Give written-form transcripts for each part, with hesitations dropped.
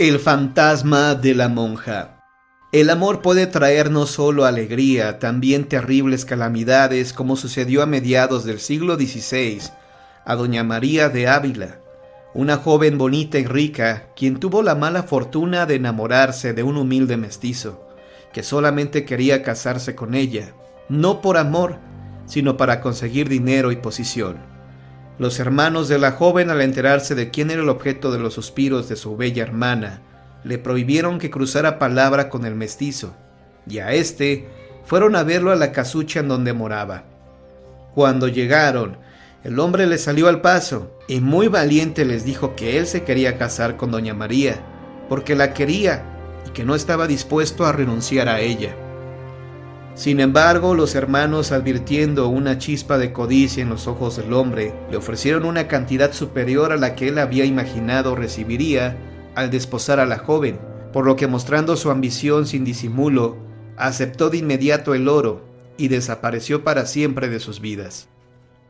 El fantasma de la monja. El amor puede traer no solo alegría, también terribles calamidades, como sucedió a mediados del siglo XVI a doña María de Ávila, una joven bonita y rica, quien tuvo la mala fortuna de enamorarse de un humilde mestizo, que solamente quería casarse con ella, no por amor, sino para conseguir dinero y posición. Los hermanos de la joven, al enterarse de quién era el objeto de los suspiros de su bella hermana, le prohibieron que cruzara palabra con el mestizo, y a éste fueron a verlo a la casucha en donde moraba. Cuando llegaron, el hombre les salió al paso, y muy valiente les dijo que él se quería casar con doña María, porque la quería, y que no estaba dispuesto a renunciar a ella. Sin embargo, los hermanos, advirtiendo una chispa de codicia en los ojos del hombre, le ofrecieron una cantidad superior a la que él había imaginado recibiría al desposar a la joven, por lo que, mostrando su ambición sin disimulo, aceptó de inmediato el oro y desapareció para siempre de sus vidas.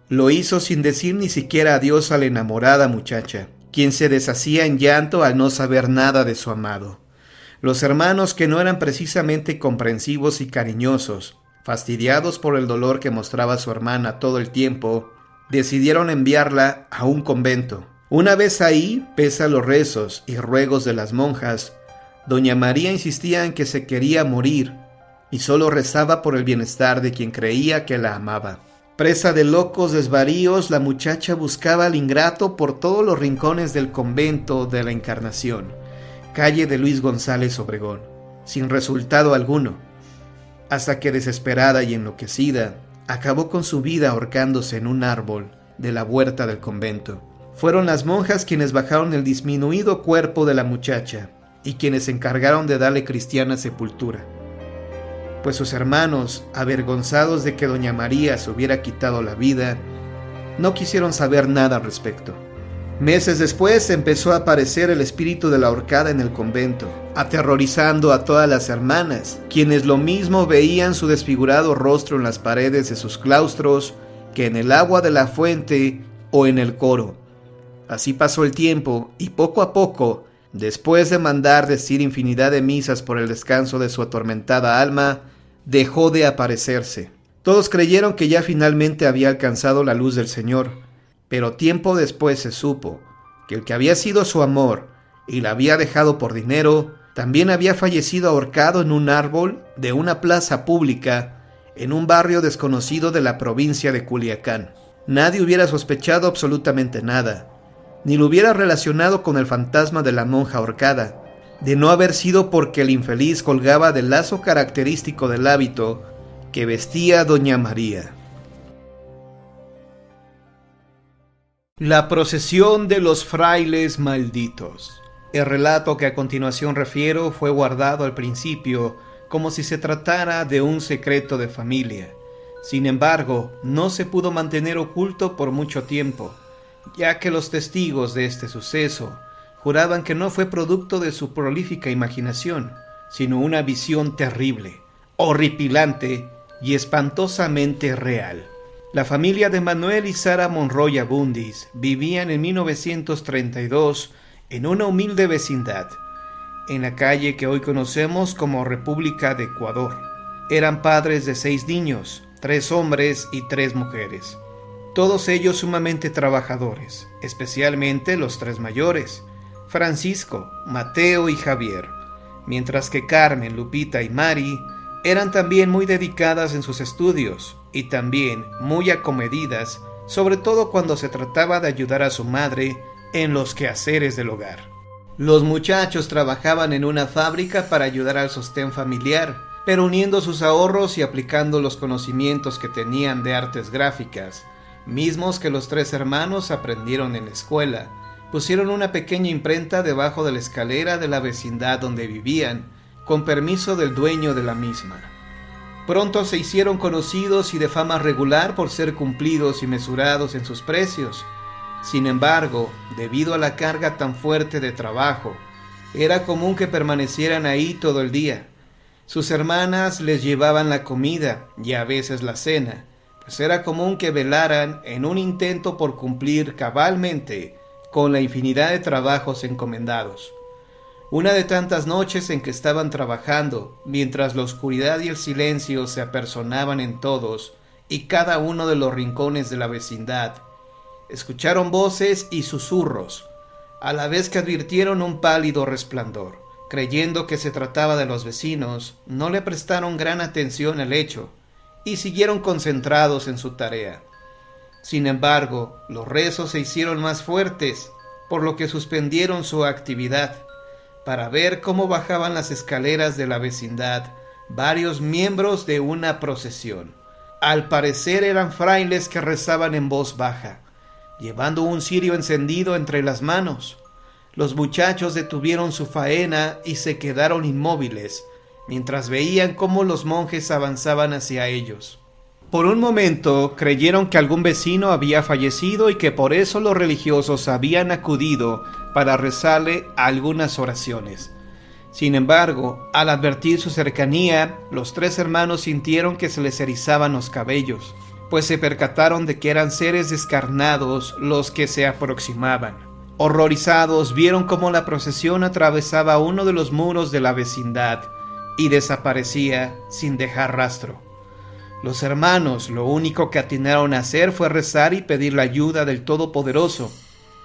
Lo hizo sin decir ni siquiera adiós a la enamorada muchacha, quien se deshacía en llanto al no saber nada de su amado. Los hermanos, que no eran precisamente comprensivos y cariñosos, fastidiados por el dolor que mostraba su hermana todo el tiempo, decidieron enviarla a un convento. Una vez ahí, pese a los rezos y ruegos de las monjas, doña María insistía en que se quería morir y solo rezaba por el bienestar de quien creía que la amaba. Presa de locos desvaríos, la muchacha buscaba al ingrato por todos los rincones del convento de la Encarnación, calle de Luis González Obregón, sin resultado alguno, hasta que, desesperada y enloquecida, acabó con su vida ahorcándose en un árbol de la huerta del convento. Fueron las monjas quienes bajaron el disminuido cuerpo de la muchacha y quienes se encargaron de darle cristiana sepultura, pues sus hermanos, avergonzados de que doña María se hubiera quitado la vida, no quisieron saber nada al respecto. Meses después empezó a aparecer el espíritu de la ahorcada en el convento, aterrorizando a todas las hermanas, quienes lo mismo veían su desfigurado rostro en las paredes de sus claustros que en el agua de la fuente o en el coro. Así pasó el tiempo, y poco a poco, después de mandar decir infinidad de misas por el descanso de su atormentada alma, dejó de aparecerse. Todos creyeron que ya finalmente había alcanzado la luz del Señor, pero tiempo después se supo que el que había sido su amor y la había dejado por dinero, también había fallecido ahorcado en un árbol de una plaza pública en un barrio desconocido de la provincia de Culiacán. Nadie hubiera sospechado absolutamente nada, ni lo hubiera relacionado con el fantasma de la monja ahorcada, de no haber sido porque el infeliz colgaba del lazo característico del hábito que vestía doña María. La procesión de los frailes malditos. El relato que a continuación refiero fue guardado al principio como si se tratara de un secreto de familia. Sin embargo, no se pudo mantener oculto por mucho tiempo, ya que los testigos de este suceso juraban que no fue producto de su prolífica imaginación, sino una visión terrible, horripilante y espantosamente real. La familia de Manuel y Sara Monroy Abundis vivían en 1932 en una humilde vecindad, en la calle que hoy conocemos como República de Ecuador. Eran padres de 6 niños, 3 hombres y 3 mujeres, todos ellos sumamente trabajadores, especialmente los 3 mayores, Francisco, Mateo y Javier, mientras que Carmen, Lupita y Mari eran también muy dedicadas en sus estudios y también muy acomedidas, sobre todo cuando se trataba de ayudar a su madre en los quehaceres del hogar. Los muchachos trabajaban en una fábrica para ayudar al sostén familiar, pero uniendo sus ahorros y aplicando los conocimientos que tenían de artes gráficas, mismos que los 3 hermanos aprendieron en la escuela, pusieron una pequeña imprenta debajo de la escalera de la vecindad donde vivían, con permiso del dueño de la misma. Pronto se hicieron conocidos y de fama regular por ser cumplidos y mesurados en sus precios. Sin embargo, debido a la carga tan fuerte de trabajo, era común que permanecieran ahí todo el día. Sus hermanas les llevaban la comida y a veces la cena, pues era común que velaran en un intento por cumplir cabalmente con la infinidad de trabajos encomendados. Una de tantas noches en que estaban trabajando, mientras la oscuridad y el silencio se apersonaban en todos y cada uno de los rincones de la vecindad, escucharon voces y susurros, a la vez que advirtieron un pálido resplandor. Creyendo que se trataba de los vecinos, no le prestaron gran atención al hecho y siguieron concentrados en su tarea. Sin embargo, los rezos se hicieron más fuertes, por lo que suspendieron su actividad para ver cómo bajaban las escaleras de la vecindad varios miembros de una procesión. Al parecer eran frailes que rezaban en voz baja, llevando un cirio encendido entre las manos. Los muchachos detuvieron su faena y se quedaron inmóviles, mientras veían cómo los monjes avanzaban hacia ellos. Por un momento creyeron que algún vecino había fallecido y que por eso los religiosos habían acudido para rezarle algunas oraciones. Sin embargo, al advertir su cercanía, los tres hermanos sintieron que se les erizaban los cabellos, pues se percataron de que eran seres descarnados los que se aproximaban. Horrorizados, vieron cómo la procesión atravesaba uno de los muros de la vecindad y desaparecía sin dejar rastro. Los hermanos lo único que atinaron a hacer fue rezar y pedir la ayuda del Todopoderoso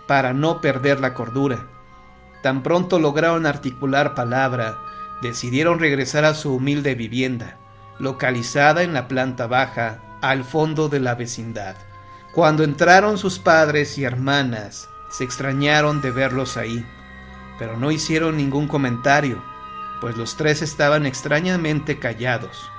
para no perder la cordura. Tan pronto lograron articular palabra, decidieron regresar a su humilde vivienda, localizada en la planta baja, al fondo de la vecindad. Cuando entraron sus padres y hermanas, se extrañaron de verlos ahí, pero no hicieron ningún comentario, pues los tres estaban extrañamente callados.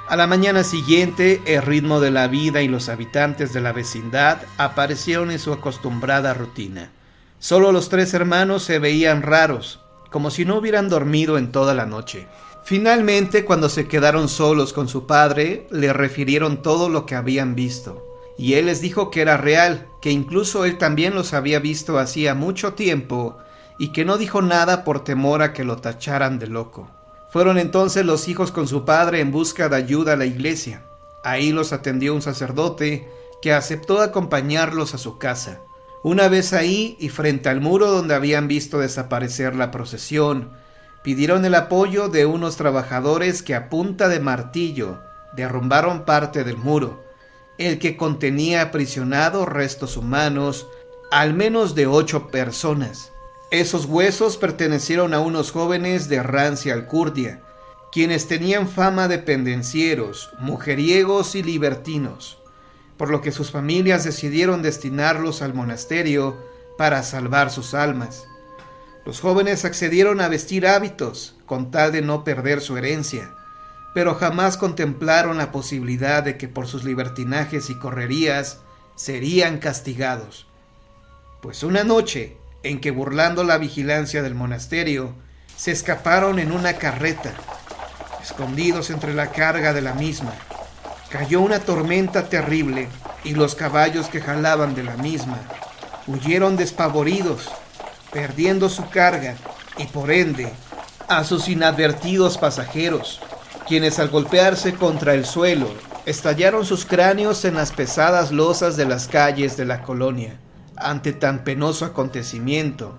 A la mañana siguiente, el ritmo de la vida y los habitantes de la vecindad aparecieron en su acostumbrada rutina. Solo los tres hermanos se veían raros, como si no hubieran dormido en toda la noche. Finalmente, cuando se quedaron solos con su padre, le refirieron todo lo que habían visto, y él les dijo que era real, que incluso él también los había visto hacía mucho tiempo, y que no dijo nada por temor a que lo tacharan de loco. Fueron entonces los hijos con su padre en busca de ayuda a la iglesia. Ahí los atendió un sacerdote que aceptó acompañarlos a su casa. Una vez ahí y frente al muro donde habían visto desaparecer la procesión, pidieron el apoyo de unos trabajadores que a punta de martillo derrumbaron parte del muro, el que contenía aprisionados restos humanos, al menos de 8 personas. Esos huesos pertenecieron a unos jóvenes de rancia alcurnia, quienes tenían fama de pendencieros, mujeriegos y libertinos, por lo que sus familias decidieron destinarlos al monasterio para salvar sus almas. Los jóvenes accedieron a vestir hábitos con tal de no perder su herencia, pero jamás contemplaron la posibilidad de que por sus libertinajes y correrías serían castigados. Pues una noche, en que burlando la vigilancia del monasterio, se escaparon en una carreta. Escondidos entre la carga de la misma, cayó una tormenta terrible y los caballos que jalaban de la misma huyeron despavoridos, perdiendo su carga y por ende a sus inadvertidos pasajeros, quienes al golpearse contra el suelo estallaron sus cráneos en las pesadas losas de las calles de la colonia. Ante tan penoso acontecimiento,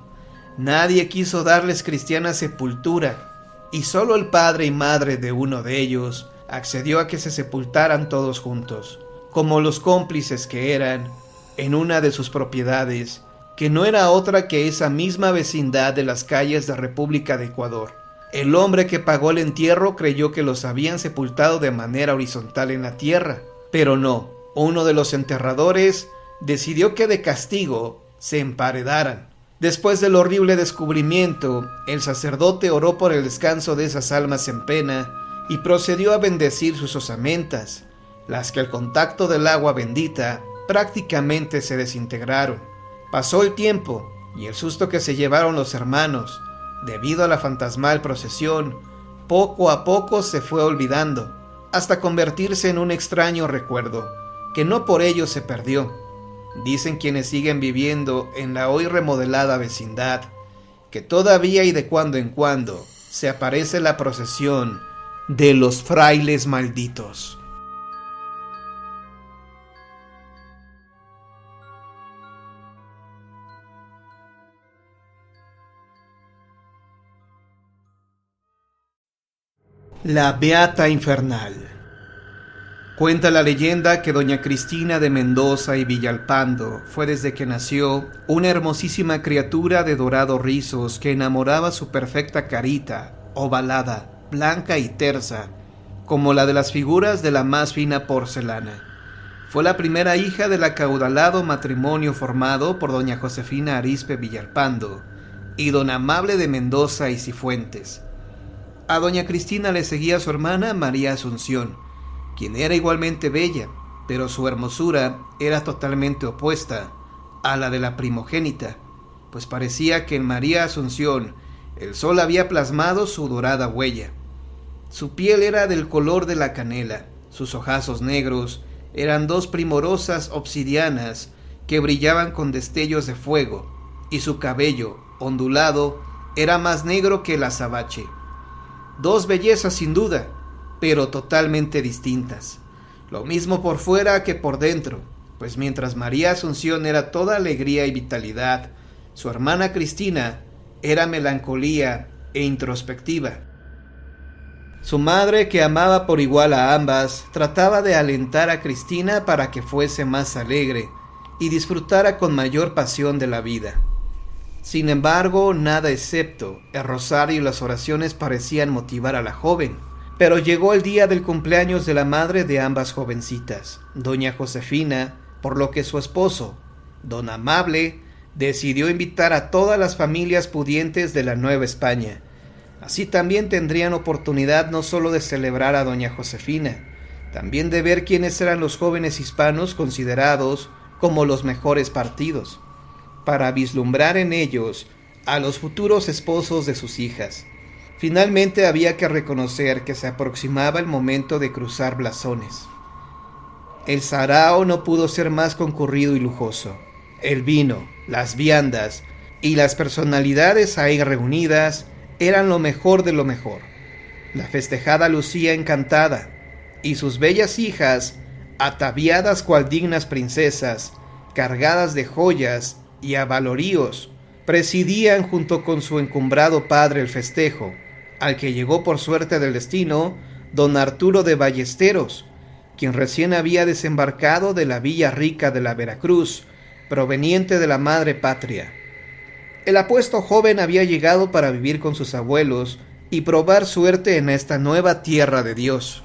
nadie quiso darles cristiana sepultura, y solo el padre y madre de uno de ellos accedió a que se sepultaran todos juntos, como los cómplices que eran, en una de sus propiedades, que no era otra que esa misma vecindad de las calles de República de Ecuador. El hombre que pagó el entierro creyó que los habían sepultado de manera horizontal en la tierra, pero no, uno de los enterradores decidió que de castigo se emparedaran. Después del horrible descubrimiento, el sacerdote oró por el descanso de esas almas en pena y procedió a bendecir sus osamentas, las que al contacto del agua bendita prácticamente se desintegraron. Pasó el tiempo y el susto que se llevaron los hermanos, debido a la fantasmal procesión, poco a poco se fue olvidando, hasta convertirse en un extraño recuerdo, que no por ello se perdió. Dicen quienes siguen viviendo en la hoy remodelada vecindad, que todavía y de cuando en cuando se aparece la procesión de los frailes malditos. La Beata Infernal. Cuenta la leyenda que doña Cristina de Mendoza y Villalpando fue desde que nació una hermosísima criatura de dorados rizos que enamoraba su perfecta carita, ovalada, blanca y tersa, como la de las figuras de la más fina porcelana. Fue la primera hija del acaudalado matrimonio formado por doña Josefina Arizpe Villalpando y don Amable de Mendoza y Cifuentes. A doña Cristina le seguía su hermana María Asunción, quien era igualmente bella, pero su hermosura era totalmente opuesta a la de la primogénita, pues parecía que en María Asunción el sol había plasmado su dorada huella. Su piel era del color de la canela, sus ojazos negros eran dos primorosas obsidianas que brillaban con destellos de fuego, y su cabello, ondulado, era más negro que el azabache. Dos bellezas sin duda, pero totalmente distintas. Lo mismo por fuera que por dentro, pues mientras María Asunción era toda alegría y vitalidad, su hermana Cristina era melancolía e introspectiva. Su madre, que amaba por igual a ambas, trataba de alentar a Cristina para que fuese más alegre y disfrutara con mayor pasión de la vida. Sin embargo, nada excepto el rosario y las oraciones parecían motivar a la joven. Pero llegó el día del cumpleaños de la madre de ambas jovencitas, doña Josefina, por lo que su esposo, don Amable, decidió invitar a todas las familias pudientes de la Nueva España. Así también tendrían oportunidad no solo de celebrar a doña Josefina, también de ver quiénes eran los jóvenes hispanos considerados como los mejores partidos, para vislumbrar en ellos a los futuros esposos de sus hijas. Finalmente había que reconocer que se aproximaba el momento de cruzar blasones. El sarao no pudo ser más concurrido y lujoso. El vino, las viandas y las personalidades ahí reunidas eran lo mejor de lo mejor. La festejada lucía encantada, y sus bellas hijas, ataviadas cual dignas princesas, cargadas de joyas y avaloríos, presidían junto con su encumbrado padre el festejo, al que llegó por suerte del destino don Arturo de Ballesteros, quien recién había desembarcado de la villa rica de la Veracruz, proveniente de la madre patria. El apuesto joven había llegado para vivir con sus abuelos y probar suerte en esta nueva tierra de Dios.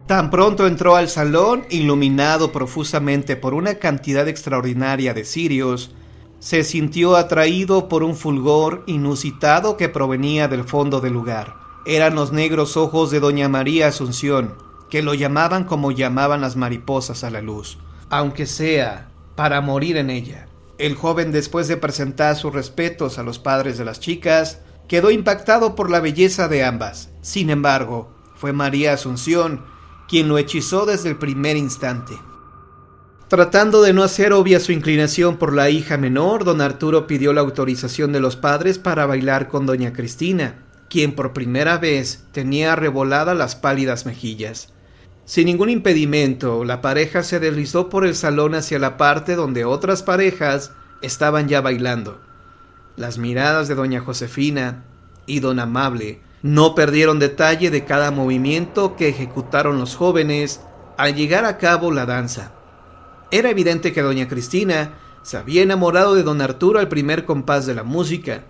Tan pronto entró al salón, iluminado profusamente por una cantidad extraordinaria de cirios, se sintió atraído por un fulgor inusitado que provenía del fondo del lugar. Eran los negros ojos de doña María Asunción, que lo llamaban como llamaban las mariposas a la luz, aunque sea para morir en ella. El joven, después de presentar sus respetos a los padres de las chicas, quedó impactado por la belleza de ambas. Sin embargo, fue María Asunción quien lo hechizó desde el primer instante. Tratando de no hacer obvia su inclinación por la hija menor, don Arturo pidió la autorización de los padres para bailar con doña Cristina, quien por primera vez tenía arreboladas las pálidas mejillas. Sin ningún impedimento, la pareja se deslizó por el salón hacia la parte donde otras parejas estaban ya bailando. Las miradas de doña Josefina y don Amable no perdieron detalle de cada movimiento que ejecutaron los jóvenes al llegar a cabo la danza. Era evidente que doña Cristina se había enamorado de don Arturo al primer compás de la música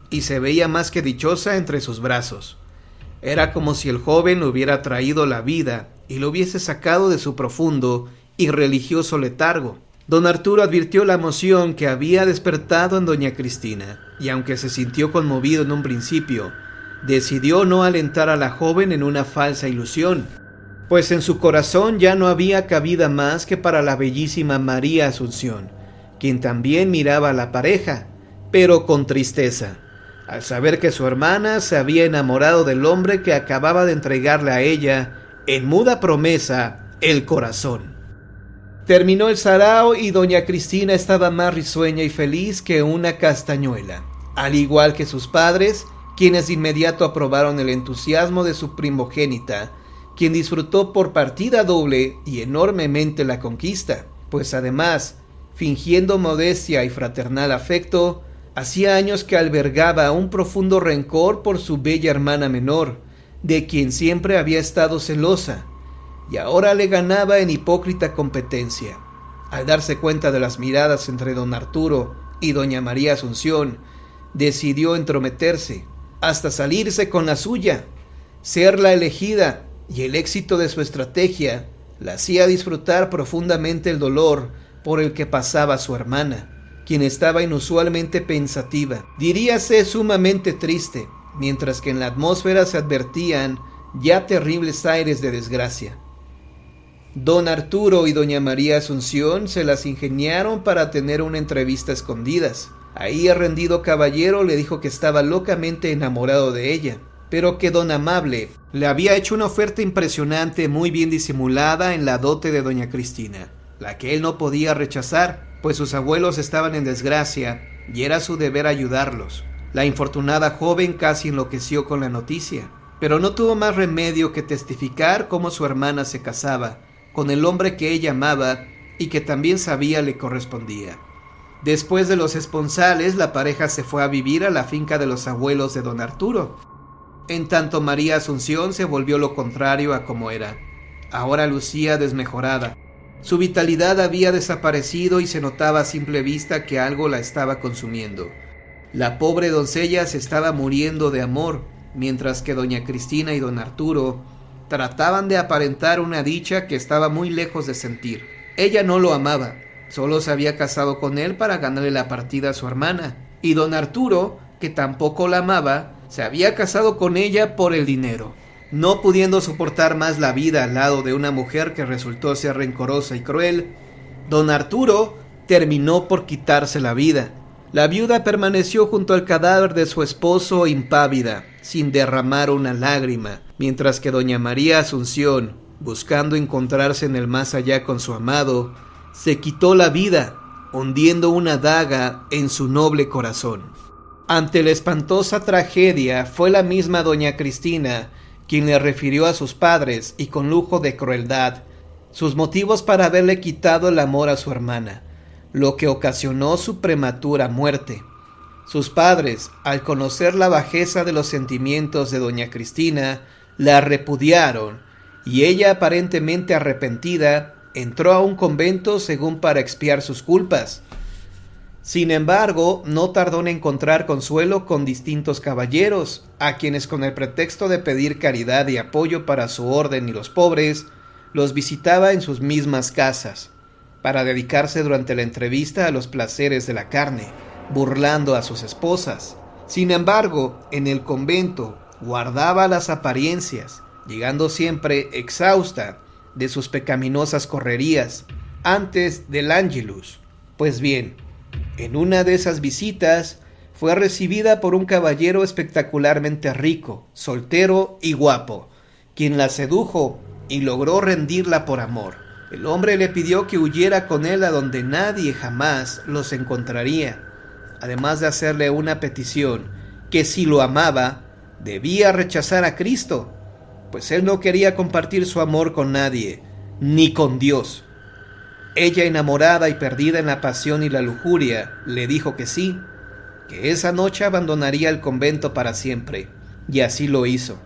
y se veía más que dichosa entre sus brazos. Era como si el joven le hubiera traído la vida y lo hubiese sacado de su profundo y religioso letargo. Don Arturo advirtió la emoción que había despertado en doña Cristina, y aunque se sintió conmovido en un principio, decidió no alentar a la joven en una falsa ilusión, pues en su corazón ya no había cabida más que para la bellísima María Asunción, quien también miraba a la pareja, pero con tristeza, al saber que su hermana se había enamorado del hombre que acababa de entregarle a ella, en muda promesa, el corazón. Terminó el sarao y doña Cristina estaba más risueña y feliz que una castañuela, al igual que sus padres, quienes de inmediato aprobaron el entusiasmo de su primogénita, quien disfrutó por partida doble y enormemente la conquista, pues además, fingiendo modestia y fraternal afecto, hacía años que albergaba un profundo rencor por su bella hermana menor, de quien siempre había estado celosa, y ahora le ganaba en hipócrita competencia. Al darse cuenta de las miradas entre don Arturo y doña María Asunción, decidió entrometerse, hasta salirse con la suya. Ser la elegida y el éxito de su estrategia la hacía disfrutar profundamente el dolor por el que pasaba su hermana, quien estaba inusualmente pensativa, diríase sumamente triste, mientras que en la atmósfera se advertían ya terribles aires de desgracia. Don Arturo y doña María Asunción se las ingeniaron para tener una entrevista a escondidas. Ahí el rendido caballero le dijo que estaba locamente enamorado de ella, pero que don Amable le había hecho una oferta impresionante muy bien disimulada en la dote de doña Cristina, la que él no podía rechazar, pues sus abuelos estaban en desgracia y era su deber ayudarlos. La infortunada joven casi enloqueció con la noticia, pero no tuvo más remedio que testificar cómo su hermana se casaba con el hombre que ella amaba y que también sabía le correspondía. Después de los esponsales, la pareja se fue a vivir a la finca de los abuelos de don Arturo. En tanto María Asunción se volvió lo contrario a como era. Ahora lucía desmejorada. Su vitalidad había desaparecido y se notaba a simple vista que algo la estaba consumiendo. La pobre doncella se estaba muriendo de amor, mientras que doña Cristina y don Arturo trataban de aparentar una dicha que estaba muy lejos de sentir. Ella no lo amaba, solo se había casado con él para ganarle la partida a su hermana, y don Arturo, que tampoco la amaba, se había casado con ella por el dinero. No pudiendo soportar más la vida al lado de una mujer que resultó ser rencorosa y cruel, don Arturo terminó por quitarse la vida. La viuda permaneció junto al cadáver de su esposo impávida, sin derramar una lágrima, mientras que doña María Asunción, buscando encontrarse en el más allá con su amado, se quitó la vida, hundiendo una daga en su noble corazón. Ante la espantosa tragedia, fue la misma doña Cristina quien le refirió a sus padres, y con lujo de crueldad, sus motivos para haberle quitado el amor a su hermana, lo que ocasionó su prematura muerte. Sus padres, al conocer la bajeza de los sentimientos de doña Cristina, la repudiaron, y ella, aparentemente arrepentida, entró a un convento según para expiar sus culpas. Sin embargo, no tardó en encontrar consuelo con distintos caballeros, a quienes con el pretexto de pedir caridad y apoyo para su orden y los pobres, los visitaba en sus mismas casas, para dedicarse durante la entrevista a los placeres de la carne, burlando a sus esposas. Sin embargo, en el convento guardaba las apariencias, llegando siempre exhausta de sus pecaminosas correrías antes del Ángelus. Pues bien, en una de esas visitas fue recibida por un caballero espectacularmente rico, soltero y guapo, quien la sedujo y logró rendirla por amor. El hombre le pidió que huyera con él a donde nadie jamás los encontraría, además de hacerle una petición, que si lo amaba, debía rechazar a Cristo, pues él no quería compartir su amor con nadie, ni con Dios. Ella, enamorada y perdida en la pasión y la lujuria, le dijo que sí, que esa noche abandonaría el convento para siempre, y así lo hizo.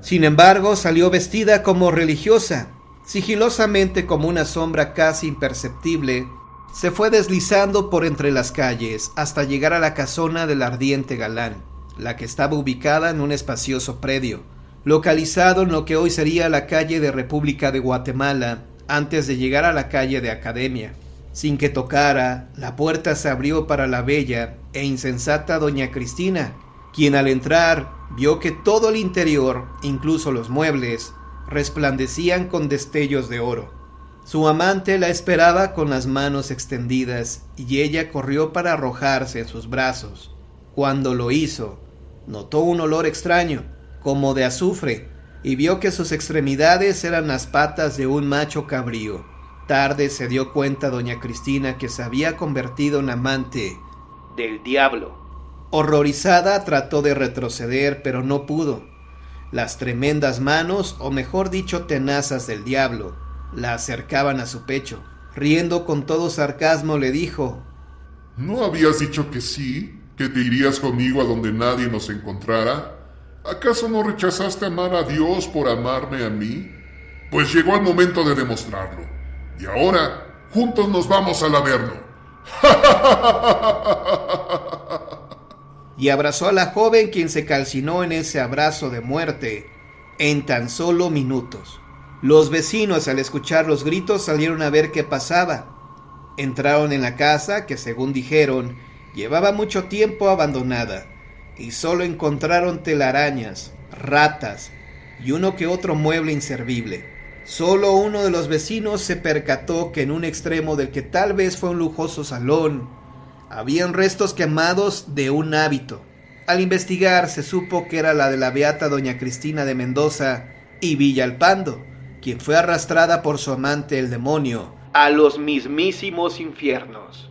Sin embargo, salió vestida como religiosa. Sigilosamente, como una sombra casi imperceptible, se fue deslizando por entre las calles hasta llegar a la casona del ardiente galán, la que estaba ubicada en un espacioso predio, localizado en lo que hoy sería la calle de República de Guatemala, antes de llegar a la calle de Academia. Sin que tocara, la puerta se abrió para la bella e insensata doña Cristina, quien al entrar vio que todo el interior, incluso los muebles, resplandecían con destellos de oro. Su amante la esperaba con las manos extendidas y ella corrió para arrojarse en sus brazos. Cuando lo hizo, notó un olor extraño, como de azufre, y vio que sus extremidades eran las patas de un macho cabrío. Tarde se dio cuenta doña Cristina que se había convertido en amante del diablo. Horrorizada trató de retroceder, pero no pudo. Las tremendas manos, o mejor dicho tenazas del diablo, la acercaban a su pecho. Riendo con todo sarcasmo le dijo: ¿No habías dicho que sí? ¿Que te irías conmigo a donde nadie nos encontrara? ¿Acaso no rechazaste amar a Dios por amarme a mí? Pues llegó el momento de demostrarlo. Y ahora, juntos nos vamos al Averno. Y abrazó a la joven, quien se calcinó en ese abrazo de muerte en tan solo minutos. Los vecinos, al escuchar los gritos, salieron a ver qué pasaba. Entraron en la casa, que según dijeron, llevaba mucho tiempo abandonada, y solo encontraron telarañas, ratas y uno que otro mueble inservible. Solo uno de los vecinos se percató que en un extremo del que tal vez fue un lujoso salón, habían restos quemados de un hábito. Al investigar se supo que era la de la beata doña Cristina de Mendoza y Villalpando, quien fue arrastrada por su amante el demonio a los mismísimos infiernos.